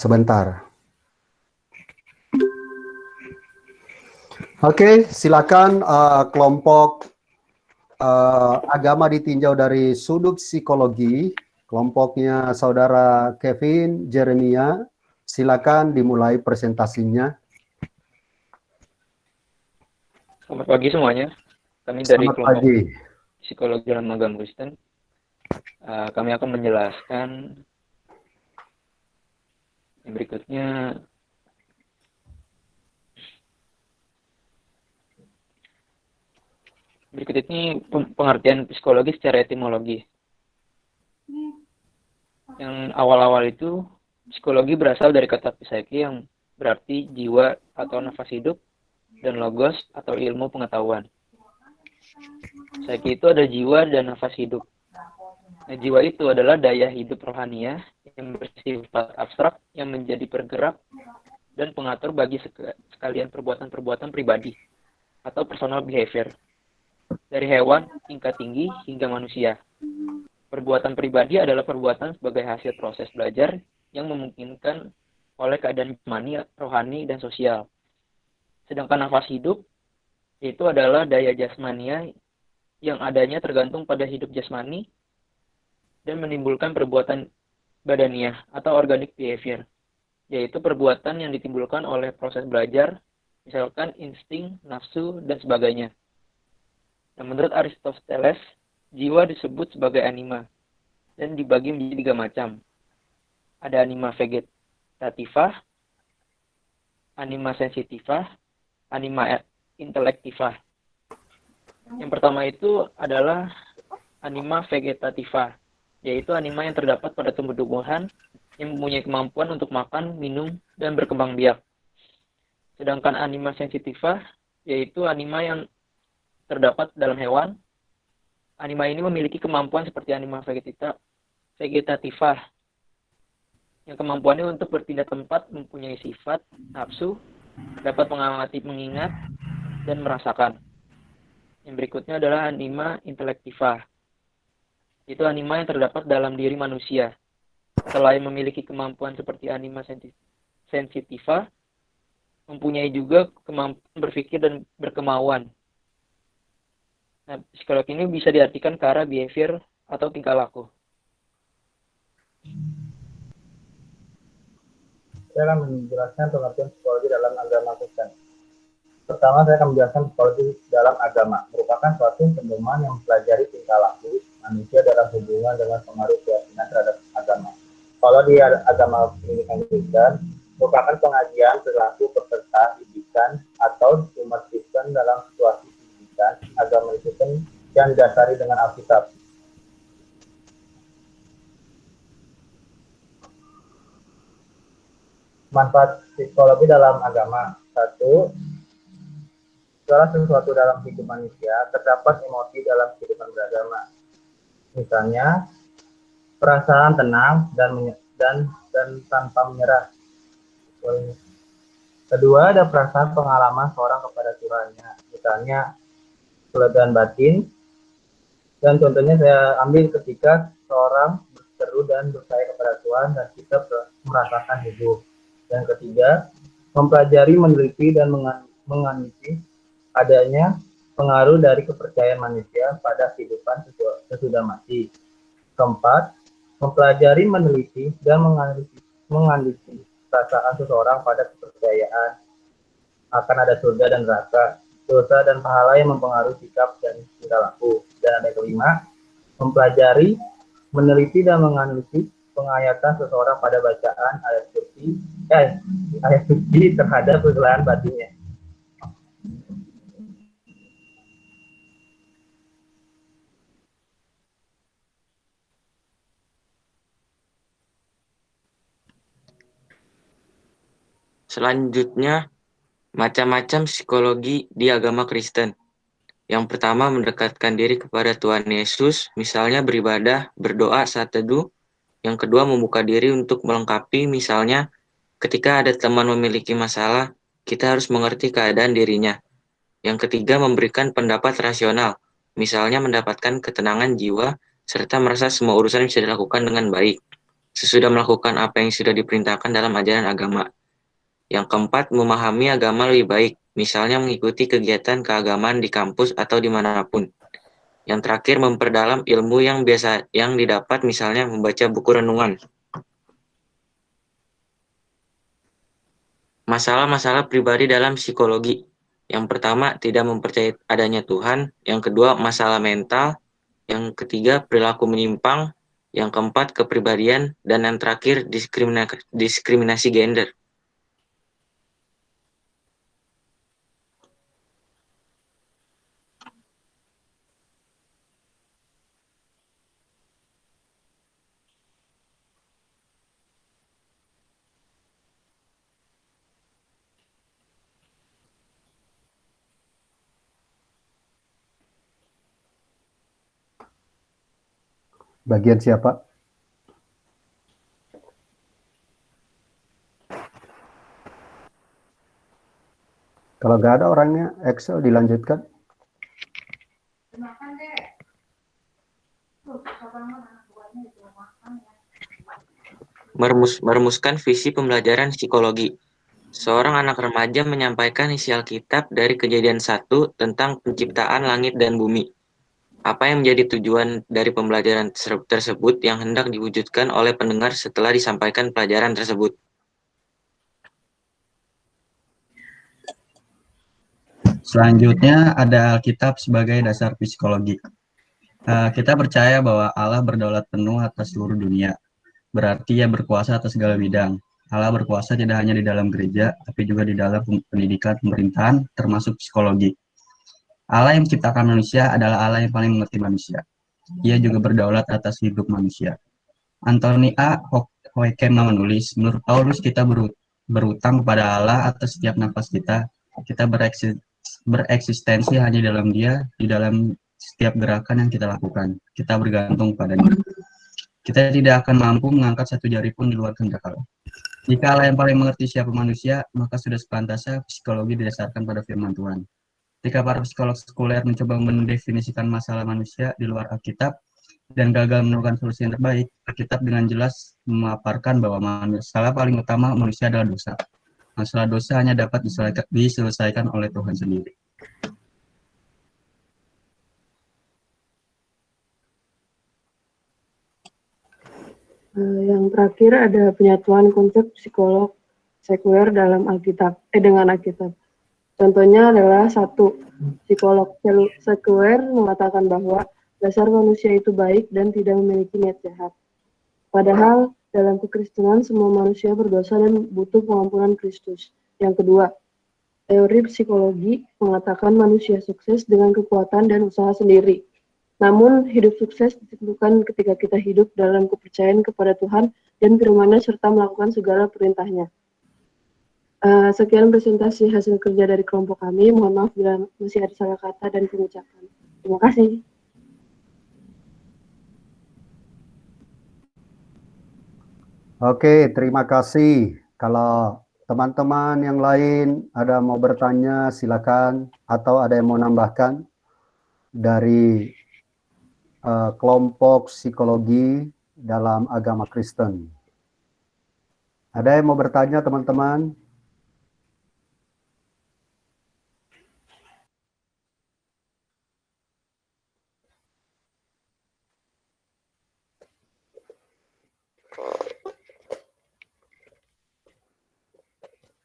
Sebentar. Oke, silakan kelompok agama ditinjau dari sudut psikologi. Kelompoknya Saudara Kevin Jeremia. Silakan dimulai presentasinya. Selamat pagi semuanya. Kami dari Selamat kelompok pagi. psikologi dalam agama Kristen. Kami akan menjelaskan yang berikutnya. Berikut ini pengertian psikologi secara etimologi. Yang awal-awal itu, psikologi berasal dari kata psyche yang berarti jiwa atau nafas hidup, dan logos atau ilmu pengetahuan. Psyche itu ada jiwa dan nafas hidup. Nah, jiwa itu adalah daya hidup rohania yang bersifat abstrak yang menjadi pergerak dan pengatur bagi sekalian perbuatan-perbuatan pribadi atau personal behavior dari hewan tingkat tinggi hingga manusia. Perbuatan pribadi adalah perbuatan sebagai hasil proses belajar yang memungkinkan oleh keadaan jasmani, rohani, dan sosial. Sedangkan nafas hidup itu adalah daya jasmania yang adanya tergantung pada hidup jasmani dan menimbulkan perbuatan badaniah atau organic behavior, yaitu perbuatan yang ditimbulkan oleh proses belajar, misalkan insting, nafsu, dan sebagainya. Nah, menurut Aristoteles, jiwa disebut sebagai anima dan dibagi menjadi 3 macam. Ada anima vegetativa, anima sensitiva, anima intelektiva. Yang pertama itu adalah anima vegetativa, yaitu anima yang terdapat pada tumbuh-tumbuhan yang mempunyai kemampuan untuk makan, minum, dan berkembang biak. Sedangkan anima sensitiva, yaitu anima yang terdapat dalam hewan. Anima ini memiliki kemampuan seperti anima vegetativa, yang kemampuannya untuk berpindah tempat, mempunyai sifat, nafsu, dapat mengamati, mengingat, dan merasakan. Yang berikutnya adalah anima intelektiva. Itu anima yang terdapat dalam diri manusia. Selain memiliki kemampuan seperti anima sensitiva, mempunyai juga kemampuan berpikir dan berkemauan. Nah, psikologi ini bisa diartikan ke arah behavior atau tingkah laku. Saya akan menjelaskan pengertian psikologi dalam agama Kristen. Pertama, saya akan menjelaskan psikologi dalam agama. Merupakan suatu pedoman yang mempelajari tingkah laku manusia dalam hubungan dengan pengaruh keyakinan terhadap agama. Kalau di agama pendidikan Kristen, merupakan pengajian perilaku peserta didikan atau umat Kristen dalam situasi pendidikan agama Kristen yang didasari dengan Alkitab. Manfaat psikologi dalam agama. 1. Segala sesuatu dalam hidup manusia terdapat emosi dalam kehidupan beragama. Misalnya, perasaan tenang dan tanpa menyerah. Kedua, ada perasaan pengalaman seorang kepada Tuhannya. Misalnya, kelegaan batin. Dan contohnya saya ambil ketika seorang berseru dan percaya kepada Tuhan dan kita merasakan hidup. Yang ketiga, mempelajari, meneliti, dan menganalisis adanya pengaruh dari kepercayaan manusia pada kehidupan sesudah mati. Keempat, mempelajari, meneliti, dan menganalisis perasaan seseorang pada kepercayaan akan ada surga dan neraka, dosa dan pahala yang mempengaruhi sikap dan tingkah laku. Dan ada kelima, mempelajari, meneliti, dan menganalisis penghayatan seseorang pada bacaan ayat suci terhadap kegelaran batinnya. Selanjutnya, macam-macam psikologi di agama Kristen. Yang pertama, mendekatkan diri kepada Tuhan Yesus, misalnya beribadah, berdoa saat teduh. Yang kedua, membuka diri untuk melengkapi, misalnya ketika ada teman memiliki masalah, kita harus mengerti keadaan dirinya. Yang ketiga, memberikan pendapat rasional, misalnya mendapatkan ketenangan jiwa, serta merasa semua urusan bisa dilakukan dengan baik. sesudah melakukan apa yang sudah diperintahkan dalam ajaran agama. Yang keempat, memahami agama lebih baik, misalnya mengikuti kegiatan keagamaan di kampus atau dimanapun. Yang terakhir, memperdalam ilmu yang didapat, misalnya membaca buku renungan. Masalah-masalah pribadi dalam psikologi. Yang pertama, tidak mempercayai adanya Tuhan. Yang kedua, masalah mental. Yang ketiga, perilaku menyimpang. Yang keempat, kepribadian. Dan yang terakhir, diskriminasi gender. Bagian siapa? Kalau nggak ada orangnya, Excel dilanjutkan. Merumuskan visi pembelajaran psikologi. Seorang anak remaja menyampaikan isi Alkitab dari Kejadian 1 tentang penciptaan langit dan bumi. Apa yang menjadi tujuan dari pembelajaran tersebut yang hendak diwujudkan oleh pendengar setelah disampaikan pelajaran tersebut? Selanjutnya ada Alkitab sebagai dasar psikologi. Kita percaya bahwa Allah berdaulat penuh atas seluruh dunia. Berarti Ia berkuasa atas segala bidang. Allah berkuasa tidak hanya di dalam gereja, tapi juga di dalam pendidikan pemerintahan, termasuk psikologi. Allah yang menciptakan manusia adalah Allah yang paling mengerti manusia. Ia juga berdaulat atas hidup manusia. Anthony A. Hoekema menulis, menurut Paulus kita berutang kepada Allah atas setiap nafas kita. Kita bereksistensi hanya dalam Dia, di dalam setiap gerakan yang kita lakukan. Kita bergantung padanya. Kita tidak akan mampu mengangkat satu jari pun di luar kehendak Allah. Jika Allah yang paling mengerti siapa manusia, maka sudah sepantasnya psikologi didasarkan pada firman Tuhan. Ketika para psikolog sekuler mencoba mendefinisikan masalah manusia di luar Alkitab dan gagal menemukan solusi yang terbaik, Alkitab dengan jelas memaparkan bahwa masalah paling utama manusia adalah dosa. Masalah dosa hanya dapat diselesaikan oleh Tuhan sendiri. Yang terakhir ada penyatuan konsep psikolog sekuler dalam dengan Alkitab. Contohnya adalah 1. Psikolog sekuler mengatakan bahwa dasar manusia itu baik dan tidak memiliki niat jahat. Padahal dalam kekristenan semua manusia berdosa dan butuh pengampunan Kristus. Yang kedua, teori psikologi mengatakan manusia sukses dengan kekuatan dan usaha sendiri. Namun, hidup sukses ditentukan ketika kita hidup dalam kepercayaan kepada Tuhan dan firman-Nya serta melakukan segala perintah-Nya. Sekian presentasi hasil kerja dari kelompok kami. Mohon maaf bila masih ada salah kata dan pengucapan. Terima kasih. Oke, terima kasih. Kalau teman-teman yang lain ada mau bertanya, silakan. Atau ada yang mau nambahkan dari kelompok psikologi dalam agama Kristen. Ada yang mau bertanya, teman-teman?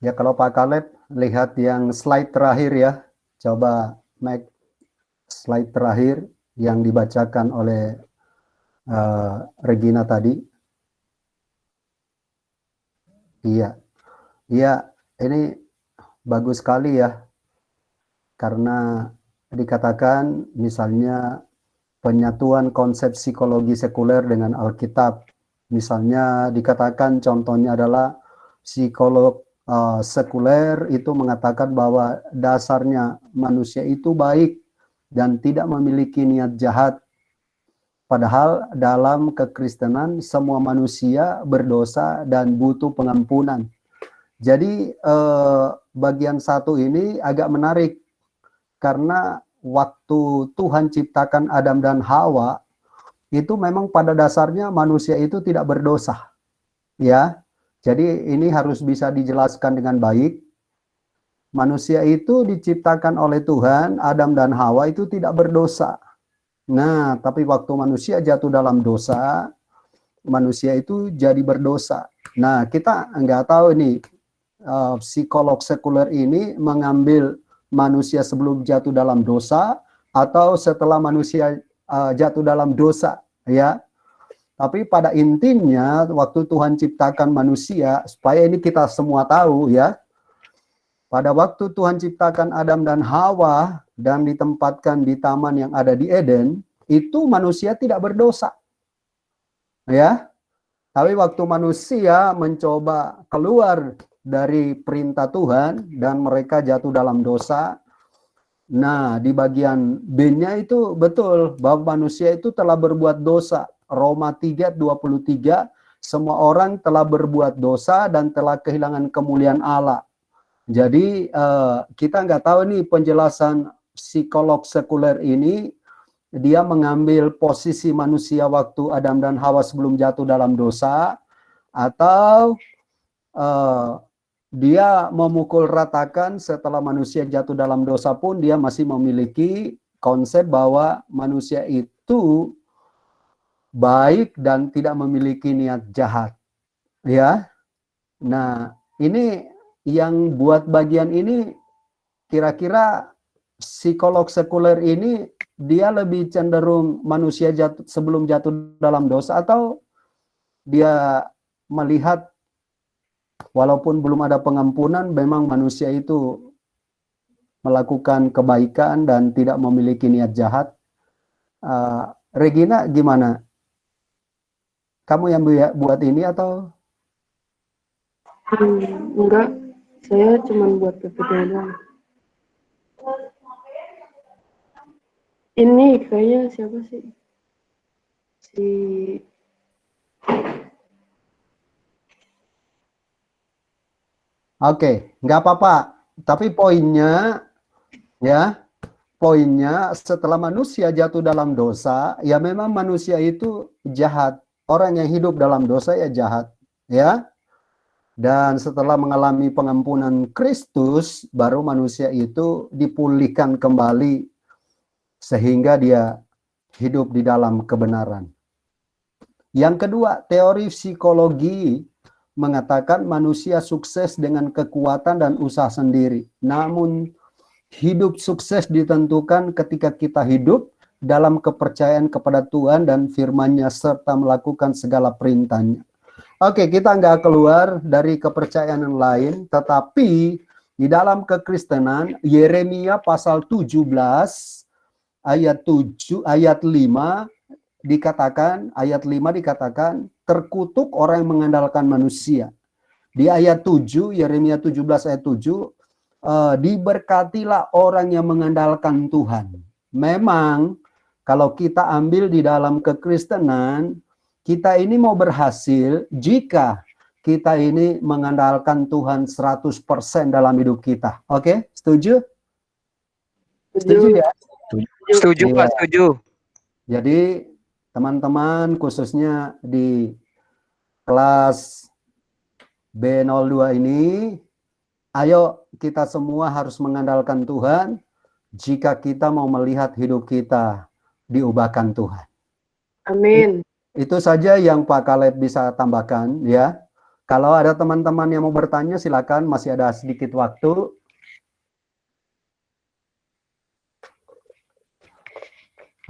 Ya, kalau Pak Kaleb, lihat yang slide terakhir ya. Coba make slide terakhir yang dibacakan oleh Regina tadi. Iya, ini bagus sekali ya. Karena dikatakan misalnya penyatuan konsep psikologi sekuler dengan Alkitab. Misalnya dikatakan contohnya adalah psikolog sekuler itu mengatakan bahwa dasarnya manusia itu baik dan tidak memiliki niat jahat. Padahal dalam kekristenan semua manusia berdosa dan butuh pengampunan. Jadi bagian 1 ini agak menarik karena waktu Tuhan ciptakan Adam dan Hawa itu memang pada dasarnya manusia itu tidak berdosa. Ya, jadi ini harus bisa dijelaskan dengan baik. Manusia itu diciptakan oleh Tuhan, Adam dan Hawa itu tidak berdosa. Nah, tapi waktu manusia jatuh dalam dosa, manusia itu jadi berdosa. Nah, kita nggak tahu nih, psikolog sekuler ini mengambil manusia sebelum jatuh dalam dosa atau setelah manusia jatuh dalam dosa, ya. Tapi pada intinya, waktu Tuhan ciptakan manusia, supaya ini kita semua tahu, ya. Pada waktu Tuhan ciptakan Adam dan Hawa dan ditempatkan di taman yang ada di Eden, itu manusia tidak berdosa. Ya. Tapi waktu manusia mencoba keluar dari perintah Tuhan dan mereka jatuh dalam dosa, nah di bagian B-nya itu betul bahwa manusia itu telah berbuat dosa. Roma 3:23, semua orang telah berbuat dosa dan telah kehilangan kemuliaan Allah. Jadi kita nggak tahu nih penjelasan psikolog sekuler ini, dia mengambil posisi manusia waktu Adam dan Hawa sebelum jatuh dalam dosa, atau dia memukul ratakan setelah manusia jatuh dalam dosa pun dia masih memiliki konsep bahwa manusia itu baik dan tidak memiliki niat jahat. Ya. Nah, ini yang buat bagian ini kira-kira psikolog sekuler ini dia lebih cenderung manusia sebelum jatuh dalam dosa, atau dia melihat walaupun belum ada pengampunan memang manusia itu melakukan kebaikan dan tidak memiliki niat jahat. Regina gimana? Kamu yang buat ini atau? Enggak, saya cuma buat PPT doang. Ini kayaknya siapa sih? Oke, nggak apa-apa. Tapi poinnya, ya, poinnya setelah manusia jatuh dalam dosa, ya memang manusia itu jahat. Orang yang hidup dalam dosa ya jahat, ya. Dan setelah mengalami pengampunan Kristus, baru manusia itu dipulihkan kembali sehingga dia hidup di dalam kebenaran. Yang kedua, teori psikologi mengatakan manusia sukses dengan kekuatan dan usaha sendiri. Namun hidup sukses ditentukan ketika kita hidup dalam kepercayaan kepada Tuhan dan firman-Nya serta melakukan segala perintah-Nya. Oke, kita nggak keluar dari kepercayaan yang lain, tetapi di dalam kekristenan, Yeremia pasal 17 ayat 5 dikatakan, terkutuk orang yang mengandalkan manusia. Di ayat 7, Yeremia 17 ayat 7, diberkatilah orang yang mengandalkan Tuhan. Memang kalau kita ambil di dalam kekristenan, kita ini mau berhasil jika kita ini mengandalkan Tuhan 100% dalam hidup kita. Oke, setuju? Setuju ya? Setuju, Pak, setuju. Jadi teman-teman khususnya di kelas B02 ini, ayo kita semua harus mengandalkan Tuhan jika kita mau melihat hidup kita diubahkan Tuhan. Amin. Itu saja yang Pak Kaleb bisa tambahkan, ya. Kalau ada teman-teman yang mau bertanya, silakan, masih ada sedikit waktu.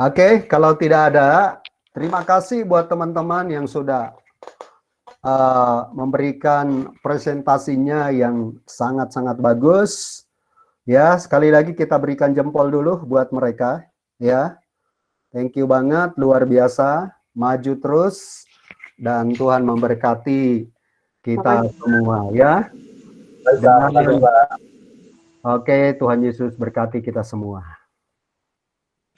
Oke, kalau tidak ada, terima kasih buat teman-teman yang sudah memberikan presentasinya yang sangat-sangat bagus. Ya, sekali lagi kita berikan jempol dulu buat mereka, ya. Thank you banget, luar biasa. Maju terus dan Tuhan memberkati kita semua, ya. Oke, Tuhan Yesus berkati kita semua.